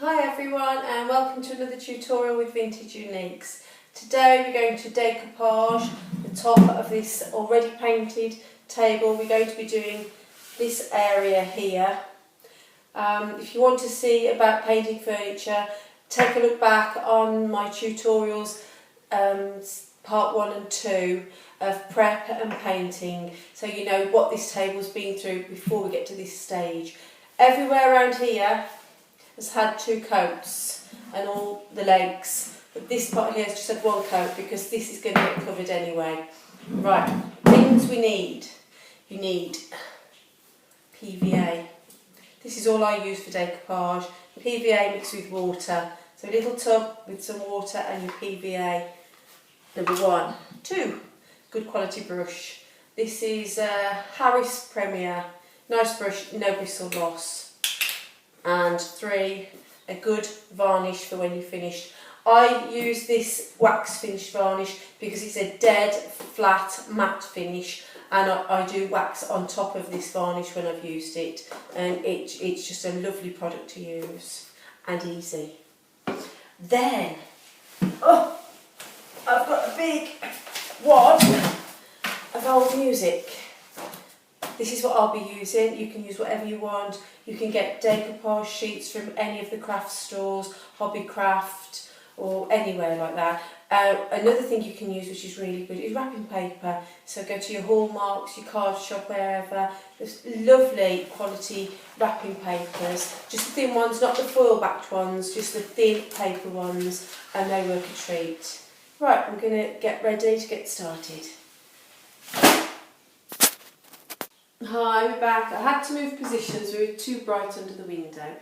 Hi everyone and welcome to another tutorial with Vintage Uniques. Today we're going to decoupage the top of this already painted table. We're going to be doing this area here. If you want to see about painting furniture, take a look back on my tutorials part 1 and 2 of prep and painting, so you know what this table's been through before we get to this stage. Everywhere around here has had 2 coats and all the legs, but this part here has just had 1 coat because this is going to get covered anyway. Right, things we need. You need PVA. This is all I use for decoupage. PVA mixed with water. So a little tub with some water and your PVA. Number 1. 2. Good quality brush. This is Harris Premier. Nice brush, no bristle loss. And 3, a good varnish for when you're finished. I use this wax finish varnish because it's a dead, flat, matte finish, and I do wax on top of this varnish when I've used it, and it's just a lovely product to use and easy. Then, I've got a big wad of old music. This is what I'll be using. You can use whatever you want. You can get decoupage sheets from any of the craft stores, Hobbycraft or anywhere like that. Another thing you can use, which is really good, is wrapping paper. So go to your Hallmarks, your card shop, wherever. There's lovely quality wrapping papers. Just the thin ones, not the foil backed ones, just the thin paper ones, and they work a treat. Right, I'm going to get ready to get started. Hi, we're back. I had to move positions, we were too bright under the window.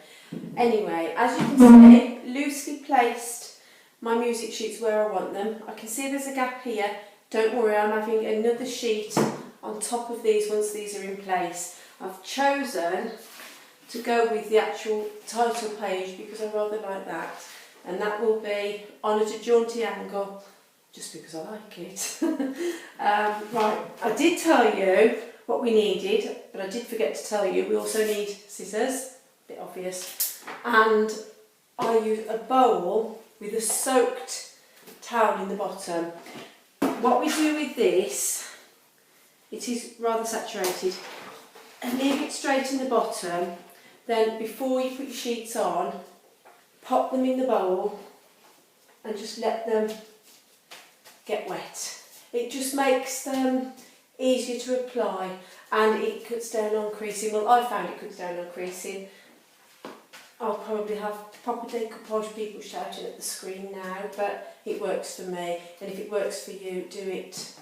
Anyway, as you can see, loosely placed my music sheets where I want them. I can see there's a gap here. Don't worry, I'm having another sheet on top of these once these are in place. I've chosen to go with the actual title page because I rather like that. And that will be on at a jaunty angle, just because I like it. Right, I did tell you what we needed, but I did forget to tell you we also need scissors, a bit obvious, and I use a bowl with a soaked towel in the bottom. What we do with this, it is rather saturated, and leave it straight in the bottom. Then before you put your sheets on, pop them in the bowl and just let them get wet. It just makes them easier to apply, and it cuts down on creasing. Well, I found it cuts down on creasing. I'll probably have proper decoupage people shouting at the screen now, but it works for me, and if it works for you, do it.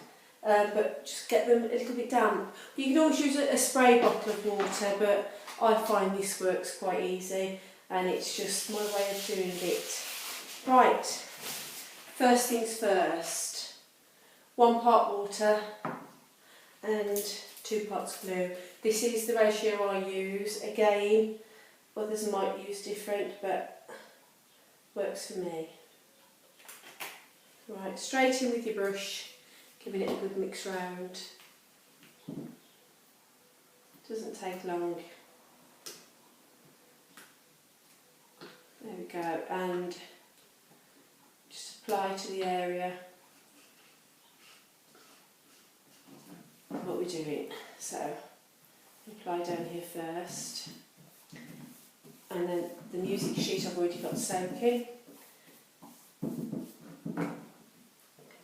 But just get them a little bit damp. You can always use a spray bottle of water, but I find this works quite easy, and it's just my way of doing it. Right, first things first. 1 part water and 2 parts glue. This is the ratio I use. Again, others might use different, but works for me. Right, straight in with your brush, giving it a good mix round. Doesn't take long. There we go, and just apply to the area what we're doing. So apply down here first, and then the music sheet I've already got soaking.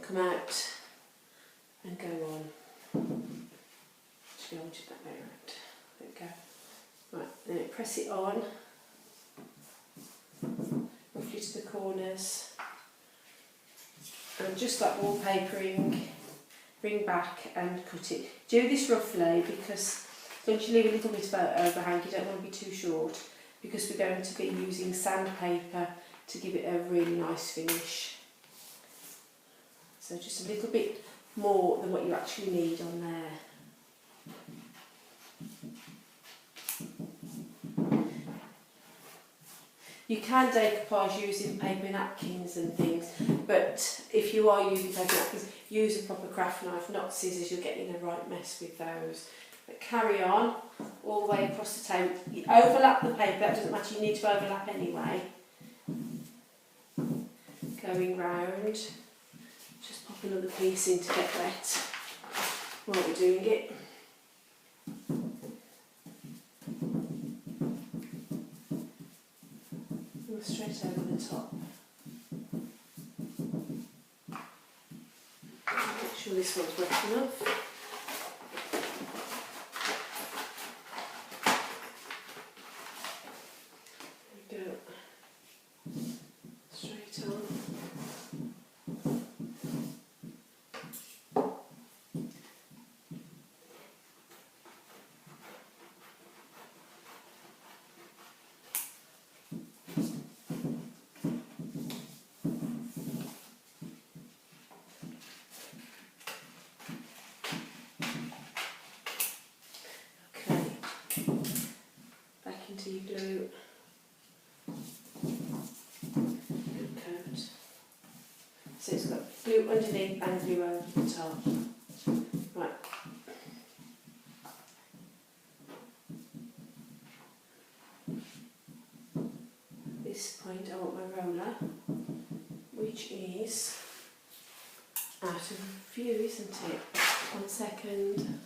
Come out and go on. Just go on to that way around. There we go. Right, then press it on, roughly to the corners, and just like wallpapering, bring back and cut it. Do this roughly because don't you leave a little bit of overhang, you don't want to be too short, because we're going to be using sandpaper to give it a really nice finish. So just a little bit more than what you actually need on there. You can decoupage using paper napkins and things, but if you are using paper napkins, use a proper craft knife, not scissors. You'll get in a right mess with those. But carry on all the way across the table. You overlap the paper, that doesn't matter, you need to overlap anyway. going round. Just pop another piece in to get wet while we're doing it. And straight over the top. Make sure this one's wet enough. There we go. Straight on. Into your glue. Good coat. So it's got glue underneath and glue over the top. Right. At this point I want my roller, which is out of view, isn't it? 1 second.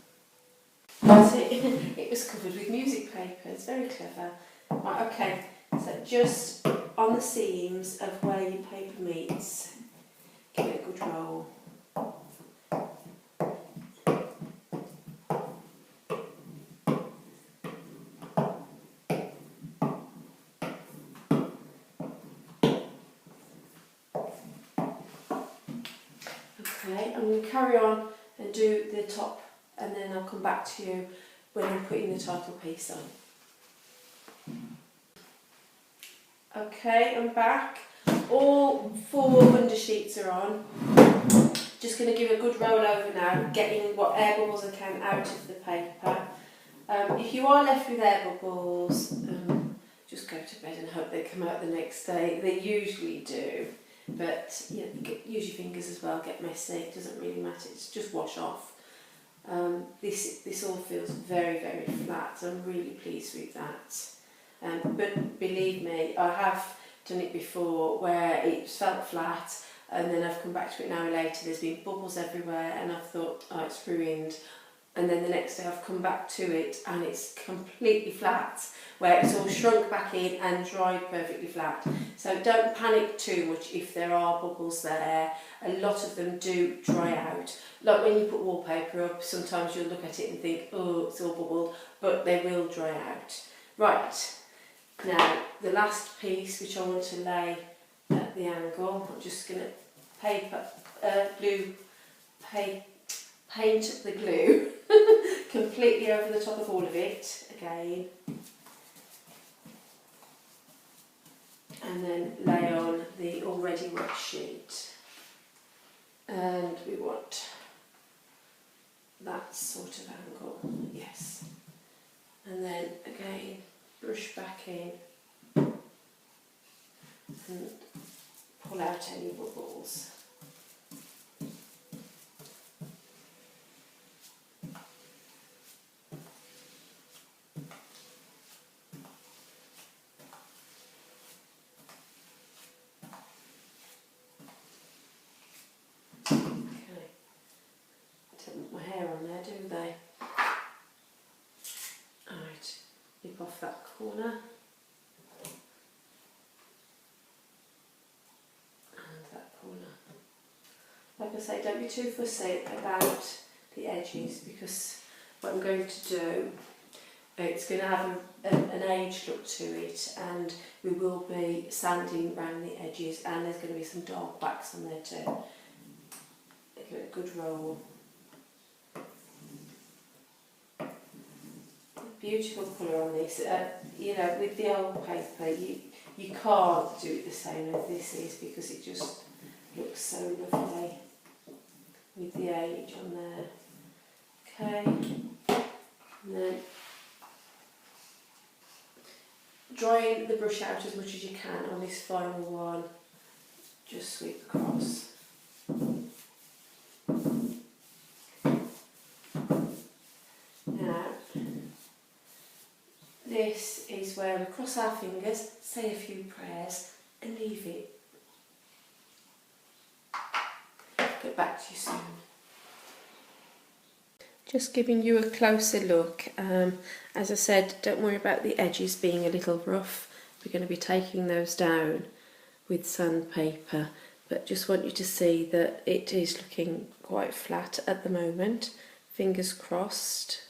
That's it. It was covered with music paper. It's very clever. Right, okay, so just on the seams of where your paper meets, give it a good roll. Okay, I'm going to carry on and do the top, and then I'll come back to you when I'm putting the title piece on. Okay, I'm back. All 4 undersheets are on. Just going to give a good roll over now, getting what air bubbles I can out of the paper. If you are left with air bubbles, just go to bed and hope they come out the next day. They usually do, but you know, use your fingers as well, get messy, it doesn't really matter, it's just wash off. This all feels very, very flat, so I'm really pleased with that. But believe me, I have done it before where it felt flat and then I've come back to it an hour later, there's been bubbles everywhere and I've thought, oh, it's ruined. And then the next day I've come back to it and it's completely flat, where it's all shrunk back in and dried perfectly flat. So don't panic too much if there are bubbles there. A lot of them do dry out. Like when you put wallpaper up, sometimes you'll look at it and think, oh, it's all bubbled, but they will dry out. Right, now the last piece which I want to lay at the angle, I'm just going to paint the glue completely over the top of all of it again, and then lay on the already wet sheet, and we want that sort of angle, yes, and then again brush back in and pull out any bubbles. My hair on there, do they? Alright, nip off that corner and that corner. Like I say, don't be too fussy about the edges, because what I'm going to do, it's going to have an aged look to it, and we will be sanding around the edges, and there's going to be some dark backs on there too. Give it a good roll. Beautiful colour on this. You know, with the old paper, you can't do it the same as this is, because it just looks so lovely with the age on there. Okay, and then drying the brush out as much as you can on this final one. Just sweep across. Now, this is where we cross our fingers, say a few prayers and leave it. back to you soon. Just giving you a closer look. As I said, don't worry about the edges being a little rough. We're going to be taking those down with sandpaper, but just want you to see that it is looking quite flat at the moment. Fingers crossed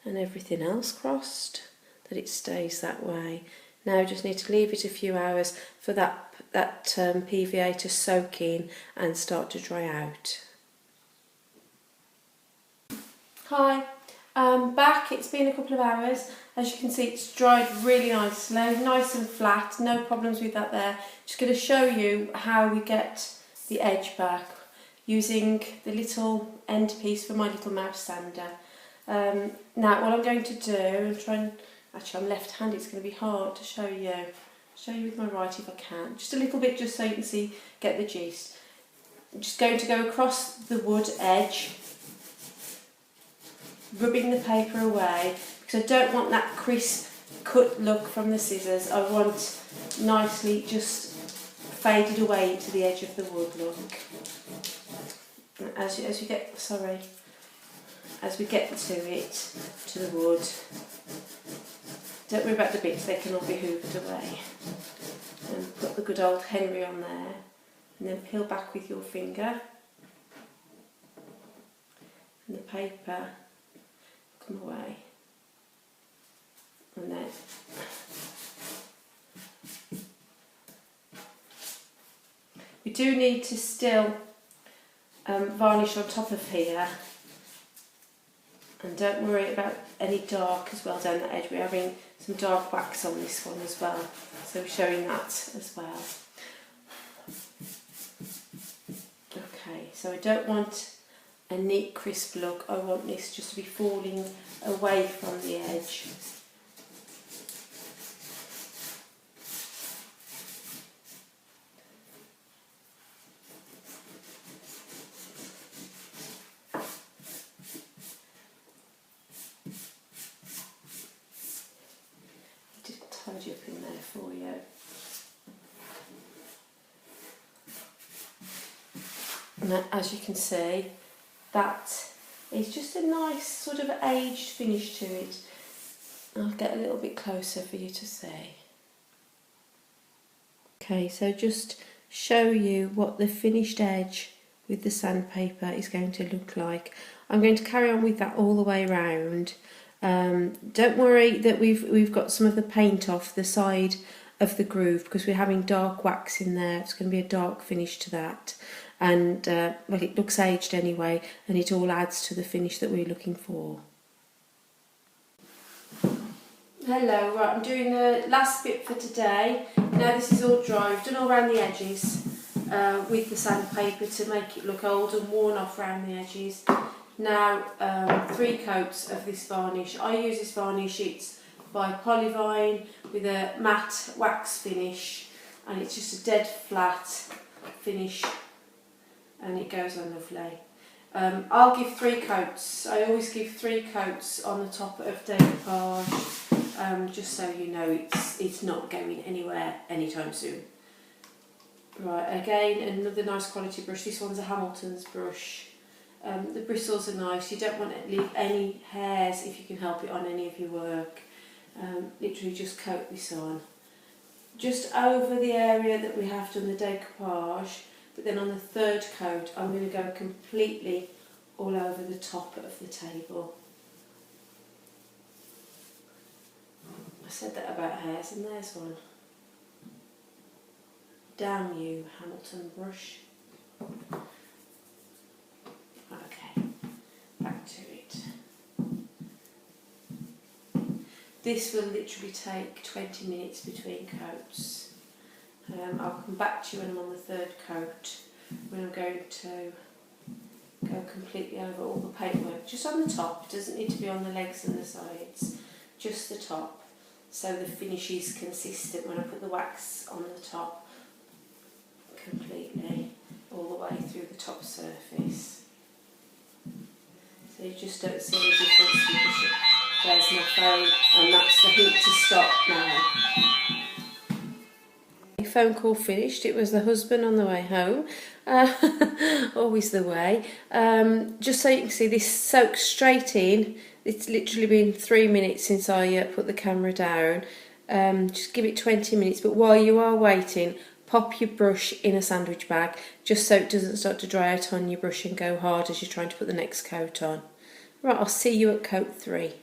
and everything else crossed that it stays that way. Now just need to leave it a few hours for that PVA to soak in and start to dry out. Hi, I'm back. It's been a couple of hours. As you can see, it's dried really nicely, nice and flat, no problems with that there. Just going to show you how we get the edge back using the little end piece for my little mouse sander. Now what I'm going to do, actually I'm left-handed, it's going to be hard to show you. Show you with my right if I can. Just a little bit, just so you can see, get the gist. I'm just going to go across the wood edge, rubbing the paper away, because I don't want that crisp cut look from the scissors. I want nicely just faded away to the edge of the wood look. As we get to it, to the wood, don't worry about the bits, they can all be hoovered away. And put the good old Henry on there, and then peel back with your finger, and the paper come away, and then we do need to still varnish on top of here, and don't worry about any dark as well down the edge. We're having some dark wax on this one as well, so we're showing that as well. Okay, so I don't want a neat crisp look, I want this just to be falling away from the edge. Just tidy up in there for you. And as you can see, that is just a nice sort of aged finish to it. I'll get a little bit closer for you to see. Okay, so just show you what the finished edge with the sandpaper is going to look like. I'm going to carry on with that all the way around. Don't worry that we've got some of the paint off the side of the groove, because we're having dark wax in there. It's going to be a dark finish to that. And well, it looks aged anyway, and it all adds to the finish that we're looking for. Hello, right, I'm doing the last bit for today. Now this is all dry. I've done all around the edges with the sandpaper to make it look old and worn off around the edges. Now 3 coats of this varnish. I use this varnish, it's by Polyvine with a matte wax finish, and it's just a dead flat finish, and it goes on lovely. I'll give 3 coats. I always give 3 coats on the top of Decoupage, just so you know it's not going anywhere anytime soon. Right, again another nice quality brush. This one's a Hamilton's brush. The bristles are nice. You don't want to leave any hairs if you can help it on any of your work. Literally just coat this on. Just over the area that we have done the decoupage, but then on the 3rd coat I'm going to go completely all over the top of the table. I said that about hairs, and there's one. Damn you, Hamilton brush. Okay, back to it. This will literally take 20 minutes between coats. I'll come back to you when I'm on the 3rd coat, when I'm going to go completely over all the paintwork. Just on the top, it doesn't need to be on the legs and the sides, just the top, so the finish is consistent when I put the wax on the top completely, all the way through the top surface. So you just don't see the difference. There's my phone, and that's the heat to stop now. Phone call finished. It was the husband on the way home. Always the way. Just so you can see, this soaks straight in. It's literally been 3 minutes since I put the camera down. Just give it 20 minutes, but while you are waiting, pop your brush in a sandwich bag, just so it doesn't start to dry out on your brush and go hard as you're trying to put the next coat on. Right, I'll see you at coat 3.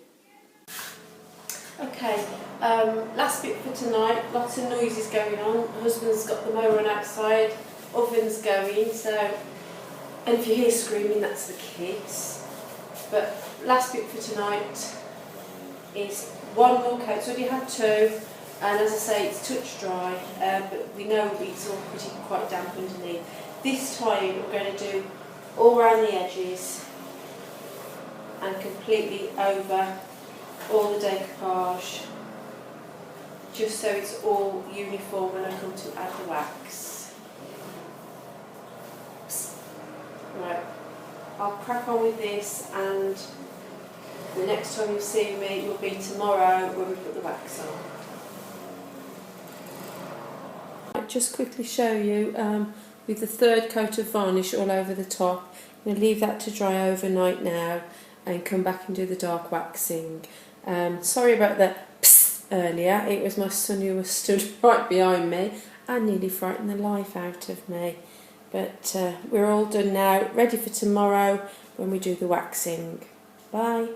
Okay, last bit for tonight. Lots of noises going on. My husband's got the mower on outside, oven's going, so, and if you hear screaming, that's the kids. But last bit for tonight is one more coat. So we had 2, and as I say, it's touch dry, but we know it's all pretty quite damp underneath. This time we're going to do all around the edges and completely over all the decoupage, just so it's all uniform when I come to add the wax. Right, I'll crack on with this, and the next time you'll see me will be tomorrow when we put the wax on. I'll just quickly show you with the 3rd coat of varnish all over the top. I'm going to leave that to dry overnight now and come back and do the dark waxing. Sorry about that psst earlier, it was my son who was stood right behind me and nearly frightened the life out of me. But we're all done now, ready for tomorrow when we do the waxing. Bye.